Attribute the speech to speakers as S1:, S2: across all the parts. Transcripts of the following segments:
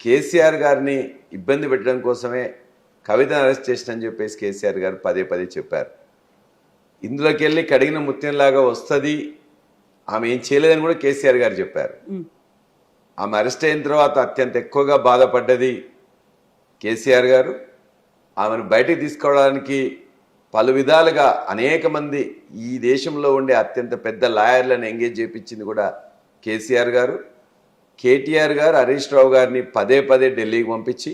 S1: కేసీఆర్ గారిని ఇబ్బంది పెట్టడం కోసమే కవితను అరెస్ట్ చేసినని చెప్పేసి కేసీఆర్ గారు పదే పదే చెప్పారు. ఇందులోకి వెళ్ళి కడిగిన ముత్యంలాగా వస్తుంది, ఆమె ఏం చేయలేదని కూడా కేసీఆర్ గారు చెప్పారు. ఆమె అరెస్ట్ అయిన తర్వాత అత్యంత ఎక్కువగా బాధపడ్డది కేసీఆర్ గారు. ఆమెను బయటికి తీసుకోవడానికి పలు విధాలుగా అనేక మంది ఈ దేశంలో ఉండే అత్యంత పెద్ద లాయర్లను ఎంగేజ్ చేయించింది కూడా కేసీఆర్ గారు. కేటీఆర్ గారు హరీష్ రావు గారిని పదే పదే ఢిల్లీకి పంపించి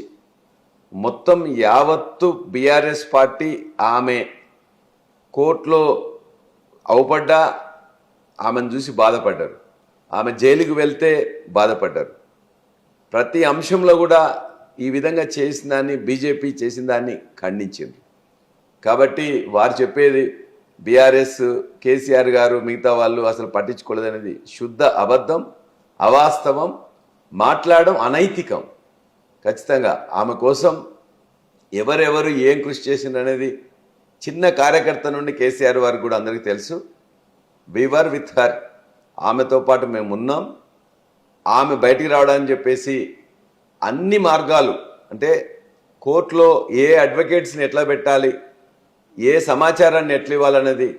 S1: మొత్తం యావత్తు బీఆర్ఎస్ పార్టీ ఆమె కోర్టులో అవపడ్డా ఆమెను చూసి బాధపడ్డారు, ఆమె జైలుకు వెళ్తే బాధపడ్డారు. ప్రతి అంశంలో కూడా ఈ విధంగా చేసిన దాన్ని, బీజేపీ చేసిన దాన్ని ఖండించింది. కాబట్టి వారు చెప్పేది బీఆర్ఎస్, కేసీఆర్ గారు, మిగతా వాళ్ళు అసలు పట్టించుకోలేదనేది శుద్ధ అబద్ధం, అవాస్తవం, మాట్లాడడం అనైతికం. ఖచ్చితంగా ఆమె కోసం ఎవరెవరు ఏం కృషి చేసిందనేది చిన్న కార్యకర్త నుండి కేసీఆర్ వారికి కూడా అందరికీ తెలుసు. వి వర్ విత్ హర్, ఆమెతో పాటు మేము ఉన్నాం. ఆమె బయటికి రావడానికి చెప్పేసి అన్ని మార్గాలు, అంటే కోర్టులో ఏ అడ్వకేట్స్ని ఎట్లా పెట్టాలి, ఏ సమాచారాన్ని ఎట్లా ఇవ్వాలనేది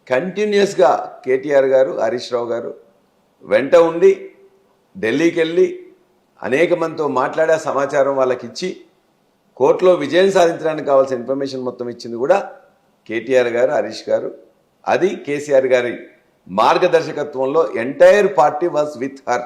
S1: కంటిన్యూస్గా కేటీఆర్ గారు, హరీష్ రావు గారు వెంట ఉండి ఢిల్లీకి వెళ్ళి అనేక మందితో మాట్లాడే సమాచారం వాళ్ళకి ఇచ్చి కోర్టులో విజయం సాధించడానికి కావాల్సిన ఇన్ఫర్మేషన్ మొత్తం ఇచ్చింది కూడా కేటీఆర్ గారు, హరీష్ గారు. అది కేసీఆర్ గారి మార్గదర్శకత్వంలో entire party was with her.